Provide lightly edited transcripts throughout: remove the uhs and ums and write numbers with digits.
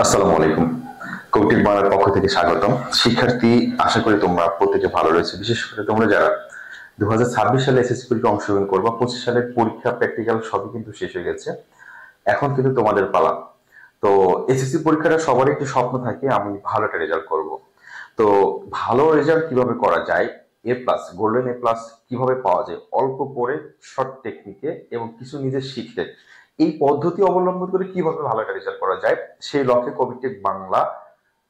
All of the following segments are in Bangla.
আসসালামু আলাইকুম। কৌটিক বাংলার পক্ষ থেকে স্বাগতম। শিক্ষার্থী, আশা করি তোমরা প্রত্যেকে ভালো রয়েছে। বিশেষ করে তোমরা যারা 2026 সালে এসএসসি পরীক্ষা অংশগ্রহণ করবা, 25 সালের পরীক্ষা প্র্যাকটিক্যাল সবই কিন্তু শেষ হয়ে গেছে। এখন কিন্তু তোমাদের পালা। তো এসএসসি পরীক্ষাটা সবারই একটি স্বপ্ন থাকে, আমি ভালো একটা রেজাল্ট করব। তো ভালো রেজাল্ট কিভাবে করা যায়, এ প্লাস গোল্ডেন এ প্লাস কিভাবে পাওয়া যায় অল্প পড়ে, শর্ট টেকনিকে এবং কিছু নিজে শিখতে, এই পদ্ধতি অবলম্বন করে কিভাবে ভালো একটা রেজাল্ট করা যায়, সেই লক্ষ্যে কবিটেক বাংলা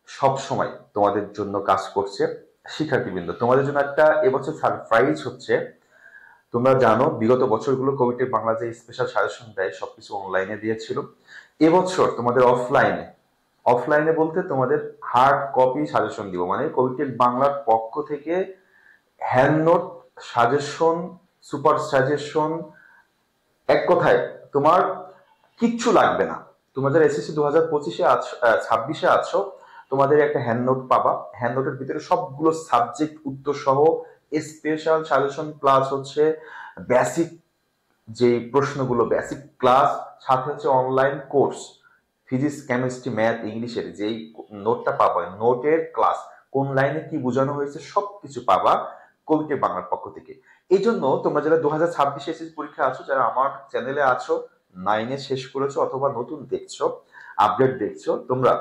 সব সময় তোমাদের জন্য কাজ করছে। শিক্ষার্থীবৃন্দ, তোমাদের জন্য একটা এবছর সারপ্রাইজ হচ্ছে। তোমরা জানো বিগত বছরগুলো কবিটেক বাংলা যে স্পেশাল সাজেশন দেয় সবকিছু অনলাইনে দিয়েছিল। এবছর তোমাদের অফলাইনে, অফলাইনে বলতে তোমাদের হার্ড কপি সাজেশন দিব, মানে কবিটেক বাংলার পক্ষ থেকে hand note, suggestion, super suggestion, এক কথায় তোমার কিচ্ছু লাগবে না। তোমরা যারা এসএসসি 2025-এ আছো, 26-এ আছো, তোমাদের একটা হ্যান্ড নোট পাবা। হ্যান্ড নোটের ভিতরে সবগুলো সাবজেক্ট উত্তর সহ স্পেশাল সাজেশন প্লাস হচ্ছে বেসিক যে প্রশ্নগুলো, বেসিক ক্লাস, সাথে হচ্ছে online course physics, chemistry, math, ইংলিশের যেই নোটটা পাবা, নোটের ক্লাস কোন লাইনে কি বোঝানো হয়েছে সবকিছু পাবা কবিটেক বাংলার পক্ষ থেকে। এই জন্য তোমরা যারা 2026 এসএসসি পরীক্ষা আছো, যারা আমার চ্যানেলে আছো, 9-এ শেষ করেছো অথবা নতুন দেখছো, আপডেট দেখছো, তোমরা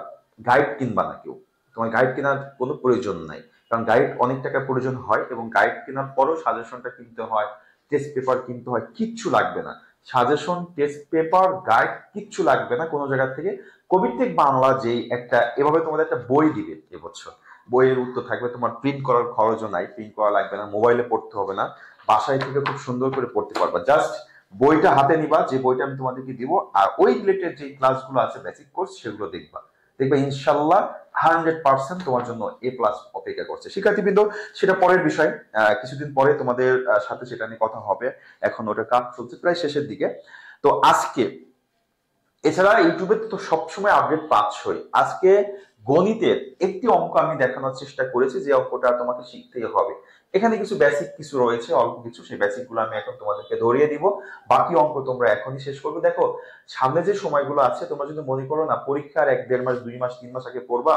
গাইড কিনবা না কেউ। তোমার গাইড কেনার কোনো প্রয়োজন নাই, কারণ গাইড অনেক টাকার প্রয়োজন হয় এবং গাইড কেনার পরও সাজেশনটা কিনতে হয়, টেস্ট পেপার কিনতে হয়, কিচ্ছু লাগবে না। সাজেশন, টেস্ট পেপার, গাইড কিচ্ছু লাগবে না কোনো জায়গা থেকে। কবিটেক বাংলা যেই একটা এভাবে তোমাদের একটা বই দিবে এবছর, বইয়ের উত্তর থাকবে, তোমার প্রিন্ট করার খরচও নাই, প্রিন্ট করা লাগবে না, মোবাইলে পড়তে হবে না, বাসায় থেকে খুব সুন্দর করে পড়তে পারবা। জাস্ট বইটা হাতে নিবা, যে বইটা আমি তোমাদেরকে দিব, আর ওই রিলেটেড যে ক্লাসগুলো আছে বেসিক কোর্স সেগুলো দেখবা। দেখবে ইনশাল্লাহ 100% তোমার জন্য এ প্লাস অপেক্ষা করছে। শিক্ষার্থীবৃন্দ, সেটা পরের বিষয়, কিছুদিন পরে তোমাদের সাথে সেটা নিয়ে কথা হবে। এখন ওটা কাজ চলছে প্রায় শেষের দিকে। তো আজকে, এছাড়া ইউটিউবে তো সবসময় আপডেট পাচ্ছই, আজকে গণিতের একটি অঙ্ক আমি দেখানোর চেষ্টা করেছি, যে অঙ্কটা তোমাকে শিখতেই হবে। এখানে কিছু বেসিক কিছু রয়েছে, অল্প কিছু, সেই বেসিক গুলো আমি এখন তোমাদেরকে ধরিয়ে দিব। বাকি অঙ্ক তোমরা এখনই শেষ করবে। দেখো, সামনে যে সময়গুলো আছে, তোমরা যদি মনে করো না পরীক্ষার 1-1.5 মাস, 2 মাস, 3 মাস আগে পড়বা,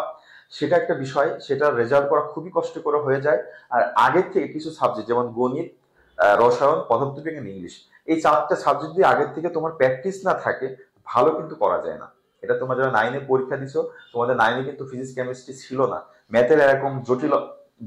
সেটা একটা বিষয়, সেটা রেজাল্ট করা খুবই কষ্টকর হয়ে যায়। আর আগের থেকে কিছু সাবজেক্ট যেমন গণিত, রসায়ন, পদার্থবিজ্ঞান, ইংলিশ, এই 4টা সাবজেক্ট যদি আগের থেকে তোমার প্র্যাকটিস না থাকে, ভালো কিন্তু করা যায় না। এটা তোমরা যারা 9-এ পরীক্ষা দিছো, তোমাদের 9-এ কিন্তু ফিজিক্স, কেমিস্ট্রি ছিল না, ম্যাথের এরকম জটিল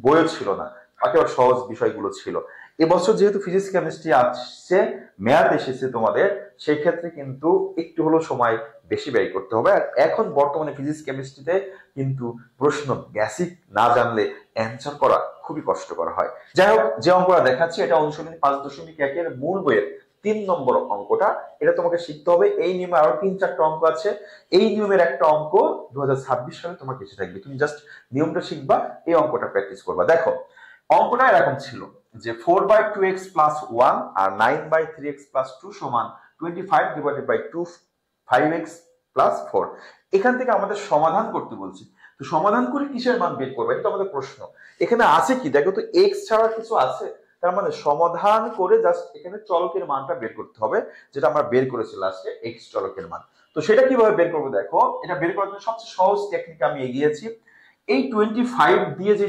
বইও ছিল না, একেবারে সহজ বিষয়গুলো ছিল। এবছর যেহেতু ফিজিক্স, কেমিস্ট্রি আসছে, ম্যাথ এসেছে তোমাদের, সেই ক্ষেত্রে কিন্তু একটু হলো সময় বেশি ব্যয় করতে হবে। আর এখন বর্তমানে ফিজিক্স, কেমিস্ট্রিতে কিন্তু প্রশ্ন বেসিক না জানলে অ্যান্সার করা খুবই কষ্টকর হয়। যাই হোক, যে অঙ্কটা দেখাচ্ছি এটা অনুশীলনী 5.1-এর মূল বইয়ের 3 নম্বর অঙ্কটা। এটা তোমাকে শিখতে হবে। এই নিয়মে আরো 3-4টা অঙ্ক আছে। এই নিয়মের একটা অঙ্ক 2026 সালে তোমার কাছে থাকবে, তুমি জাস্ট নিয়মটা শিখবা, এই অঙ্কটা প্র্যাকটিস করবা। দেখো, অঙ্কটা এরকম ছিল যে 4/2x + 1 আর 9/3x + 2 সমান 25/2 5x + 4। এখান থেকে আমাদের সমাধান করতে বলছি। তো সমাধান করে কিসের মান বের করবে, এটা তো আমাদের প্রশ্ন। এখানে আছে কি দেখো তো, x ছাড়া কিছু আছে? তার মানে সমাধান করে জাস্ট এখানে চলকের মানটা বের করতে হবে, যেটা আমরা বের করেছি লাস্টে, x চলকের মান। তো সেটা কিভাবে বের করবো দেখো, এটা বের করার জন্য সবচেয়ে সহজ টেকনিক আমি এগিয়েছি। এই 25 দিয়ে যে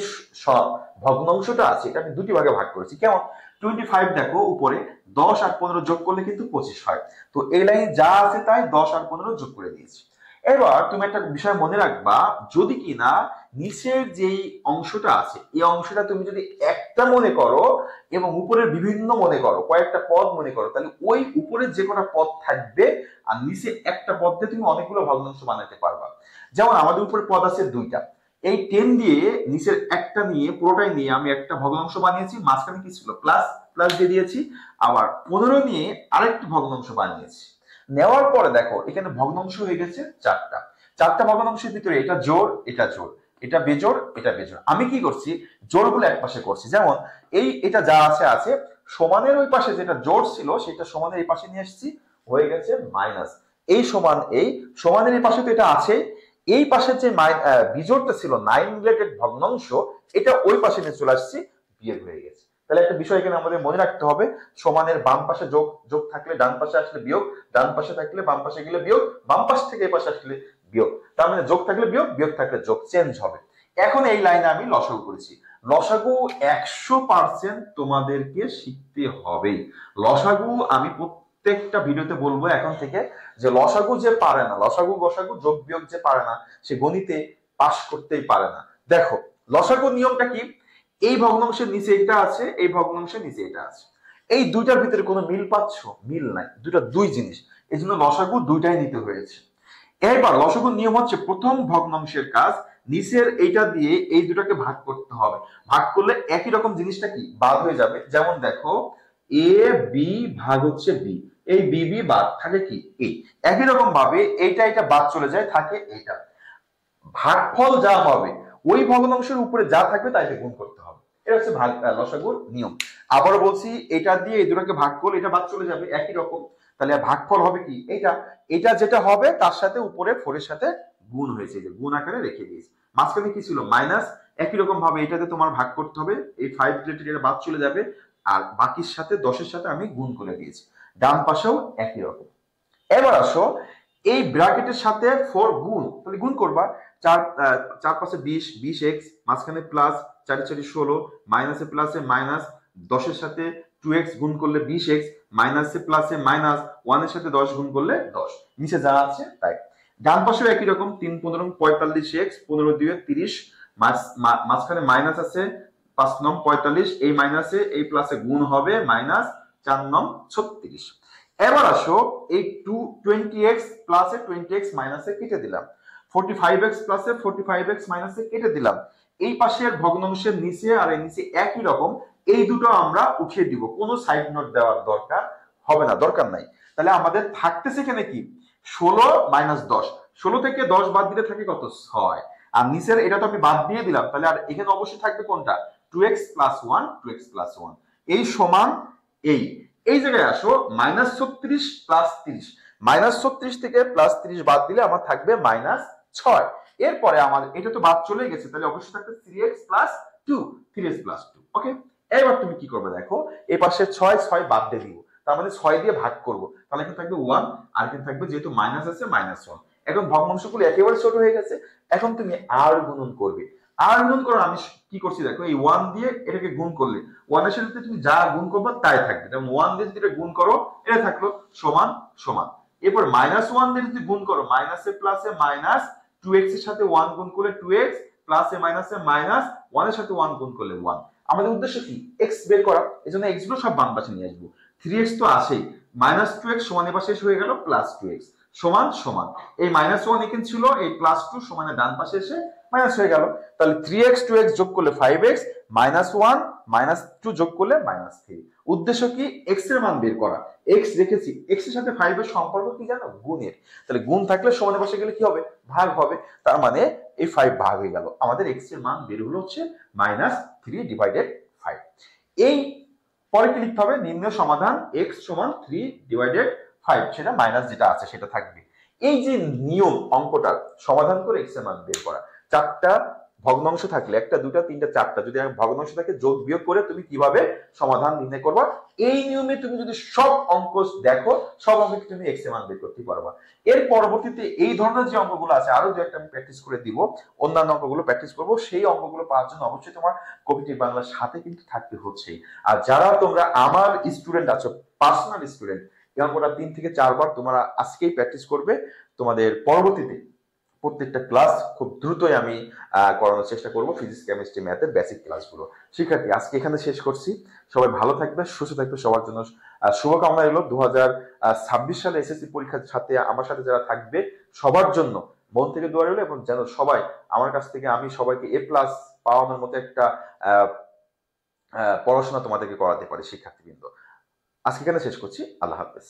ভগ্নাংশটা আছে, এটা আমি দুটি ভাগে ভাগ করেছি। কেমন? 25 দেখো উপরে 10 আর 15 যোগ করলে কিন্তু 25 হয়। তো এই লাইনে যা আছে তাই 10 আর 15 যোগ করে দিয়েছি। এবার তুমি একটা বিষয় মনে রাখবা, যদি কিনা নিচের যেই অংশটা আছে, এই অংশটা তুমি যদি একটা মনে করো এবং উপরের বিভিন্ন মনে করো, কয়েকটা পদ মনে করো, তাহলে ওই উপরের যে কোনো পদ থাকবে আর নিচে একটা পদ দিয়ে তুমি অনেকগুলো ভগ্নাংশ বানাতে পারবা। যেমন আমাদের উপরে পদ আছে 2টা, এই 10 দিয়ে নিচের একটা নিয়ে পুরোটাই নিয়ে আমি একটা ভগ্নাংশ বানিয়েছি, মাঝখানে কি ছিল প্লাস, প্লাস দিয়ে দিয়েছি। আবার 15 নিয়ে আরেকটি ভগ্নাংশ বানিয়েছি। নেওয়ার পরে দেখো এখানে ভগ্নাংশ হয়ে গেছে 4টা। 4টা ভগ্নাংশের ভিতরে এটা জোড়, এটা জোড়, এটা বেজোড়, এটা বেজোড়। আমি কি করছি, জোড়গুলো এক পাশে করছি। যেমন এই এটা যা আছে আছে, সমানের ওই পাশে যেটা জোড় ছিল সেটা সমানের এই পাশে নিয়ে এসেছি, হয়ে গেছে মাইনাস। এই সমান এই, সমানের এই পাশে তো এটা আছে, এই পাশের যে বিজোড়টা ছিল 9 রিলেটেড ভগ্নাংশ, এটা ওই পাশে নিয়ে চলে আসছি, বিয়োগ হয়ে গেছে। তাহলে একটা বিষয় এখানে আমাদের মনে রাখতে হবে, সমানের বাম পাশে যোগ, যোগ থাকলে ডান পাশে আসলে বিয়োগ, ডান পাশে থাকলে বাম পাশে গেলে বিয়োগ, বাম পাশ থেকে এই পাশে আসলে বিয়োগ, তার মানে যোগ থাকলে বিয়োগ, বিয়োগ থাকলে যোগ, চেঞ্জ হবে। এখন এই লাইনে আমি লসাগু করেছি। লসাগু 100% তোমাদেরকে শিখতে হবেই। লসাগু আমি প্রত্যেকটা ভিডিওতে বলবো এখন থেকে, যে লসাগু যে পারে না, লসাগু গসাগু যোগ বিয়োগ যে পারে না, সে গণিতে পাশ করতেই পারে না। দেখো লসাগু নিয়মটা কি, এই ভগ্নাংশের নিচে এটা আছে, এই ভগ্নাংশের নিচে এটা আছে, এই দুইটার ভিতরে কোনো মিল পাচ্ছ? মিল নাই, দুইটা দুই জিনিস, এই জন্য লসাগু দুইটাই নিতে হয়েছে। এবার লসাগুর নিয়ম হচ্ছে, প্রথম ভগ্নাংশের কাজ নিচের এইটা দিয়ে এই দুটাকে ভাগ করতে হবে। ভাগ করলে একই রকম জিনিসটা কি বাদ হয়ে যাবে। যেমন দেখো এ বি ভাগ হচ্ছে বি, এই বি বি বাদ থাকে কি এই। একই রকম ভাবে এইটা এটা বাদ চলে যায়, থাকে এইটা। ভাগফল যা হবে ওই ভগ্নাংশের উপরে যা থাকবে তাইকে গুণ করতে হবে। এটা হচ্ছে লসাগুর নিয়ম। আবারও বলছি, এটা দিয়ে এই দুটাকে ভাগ করলে এটা বাদ চলে যাবে, একই রকম। তাহলে ভাগফল হবে কি এটা, এটা যেটা হবে তার সাথে উপরে 4 এর সাথে গুণ হয়েছে, যে গুণ আকারে রেখে দিয়েছি। মাঝখানে কি ছিল? মাইনাস। একই রকম ভাবে এটাতে তোমার ভাগ করতে হবে, এই 5 রিলেটেড এটা বাদ চলে যাবে, আর বাকির সাথে 10 এর সাথে আমি গুণ করে দিয়েছি। ডান পাশেও একই রকম। এবার আসো, এই ব্র্যাকেটের সাথে 4 গুণ, তাহলে গুণ করবা, 4 পাশে 20, 20x, মাঝখানে প্লাস, 4 4 16, মাইনাসে প্লাসে মাইনাস, 10 এর সাথে 2x গুণ করলে 20x, মাইনাসে প্লাসে মাইনাস, 1 এর সাথে 10 গুণ করলে 10, নিচে যা আছে তাই। ডান পাশেও একই রকম, 3 15 45x, 15 2 30, মাঝখানে মাইনাস আছে, 5 নং 45, এই মাইনাসে এই প্লাসে গুণ হবে, মাইনাস 4 নং 36। এবার আসো, এই 20x প্লাসে 20x মাইনাসে কেটে দিলাম, 45x প্লাসে 45x মাইনাসে কেটে দিলাম। এই পাশের ভগ্নাংশের নিচে আর এই নিচে একই রকম, এই দুটো আমরা উঠিয়ে দিব, কোনো সাইড নোট দেওয়ার দরকার হবে না, দরকার নাই। তাহলে আমাদের থাকতেছে এখানে কি 16 মাইনাস 10, 16 থেকে 10 বাদ দিলে থাকে কত? 6। আর নিচের এটা তো আমি বাদ দিয়ে দিলাম, তাহলে আর এখানে অবশ্যই থাকবে কোনটা? 2x প্লাস 1, 2x প্লাস 1, এই সমান এই। এই জায়গায় আসো, মাইনাস 36 প্লাস 30, মাইনাস 36 থেকে প্লাস 30 বাদ দিলে আমার থাকবে মাইনাস 6। এরপরে আমার এটা তো বাদ চলে গেছে, তাহলে অবশ্যই থাকবে 3x প্লাস 2, 3x প্লাস 2। ওকে, এবার তুমি কি করবে দেখো, এই পাশে 6 6 বাদ দিয়ে দিব, তার মানে 6 দিয়ে ভাগ করব, তাহলে এখানে থাকবে 1, আর এখানে থাকবে, যেহেতু মাইনাস আছে, মাইনাস 1। এখন ভগ্নাংশগুলো একেবারে ছোট হয়ে গেছে, এখন তুমি আর গুণন করবে। আর গুণ করো, আমি কি করছি দেখো, এই 1 দিয়ে এটাকে গুণ করলে 1 এর সাথে তুমি যা গুণ করবে তাই থাকবে, যেমন 1 দিয়ে যদি এটা গুণ করো, এটা থাকলো সমান সমান। এরপর মাইনাস 1 দিয়ে যদি গুণ করো, মাইনাসে প্লাসে মাইনাস, 2x এর সাথে 1 গুণ করলে 2x, প্লাসে মাইনাসে মাইনাস, 1 এর সাথে 1 গুণ করলে 1। আমাদের উদ্দেশ্য কি? x বের করা, এজন্য x গুলো সব বাম পাশে নিয়ে আসবো। 3x তো আসেই, মাইনাস 2x সমান এর পাশে হয়ে গেল প্লাস 2x, সমান সমান। এই মাইনাস 1 এখানে ছিল, এই প্লাস 2 সমানে ডান পাশে এসে মাইনাস হয়ে গেল। তাহলে 3x 2x যোগ করলে 5x, মাইনাস 1 মাইনাস 2 যোগ করলে মাইনাস 3। উদ্দেশ্য কি? x এর মান বের করা। x রেখেছি, x এর সাথে 5 এর সম্পর্ক কি জানো? গুণের। তাহলে গুণ থাকলে সমানের পাশে গেলে কি হবে? ভাগ হবে। তার মানে এই 5 ভাগ হয়ে গেল, আমাদের x এর মান বের হলো হচ্ছে -3/5। এই পরে কি লিখতে হবে? নির্ণয় সমাধান x সমান 3/5, সেটা মাইনাস যেটা আছে সেটা থাকবে। এই যে নিয়ম, অঙ্কটার সমাধান করে x এর মান বের করা। 4টা ভগ্নাংশ থাকলে, 1টা 2টা 3টা 4টা যদি ভগ্নাংশ থাকে, যোগ বিয়োগ করে তুমি কিভাবে সমাধান নির্ণয় করবা, এই নিয়মে তুমি যদি সব অঙ্ক দেখো, সব অঙ্কে তুমি x এর মান বের করতে পারবা। এর পরবর্তীতে এই ধরনের যে অঙ্কগুলো আছে, আরো যে একটা আমি প্র্যাকটিস করে দিব, অন্যান্য অঙ্কগুলো প্র্যাকটিস করব, সেই অঙ্কগুলো পাওয়ার জন্য অবশ্যই তোমার কবিটিভ বাংলার সাথে কিন্তু থাকতে হচ্ছে। আর যারা তোমরা আমার স্টুডেন্ট আছো, পার্সোনাল স্টুডেন্ট, এই অঙ্কটা 3 থেকে 4 বার তোমরা আজকেই প্র্যাকটিস করবে। তোমাদের পরবর্তীতে প্রত্যেকটা ক্লাস খুব দ্রুতই আমি করানোর চেষ্টা করব, ফিজিক্স কেমিস্ট্রি ম্যাথের বেসিক ক্লাসগুলো। শিক্ষার্থী, আজকে এখানে শেষ করছি। সবাই ভালো থাকবে, সুস্থ থাকবে, সবার জন্য শুভকামনা রইল। 2026 সালে এসএসসি পরীক্ষার সাথে আমার সাথে যারা থাকবে, সবার জন্য মন থেকে দোয়া রইল, এবং যেন সবাই আমার কাছ থেকে, আমি সবাইকে A+ পাওয়ানোর মতো একটা পড়াশোনা তোমাদেরকে করাতে পারি। শিক্ষার্থীবৃন্দ, আজকে এখানে শেষ করছি। আল্লাহ হাফেজ।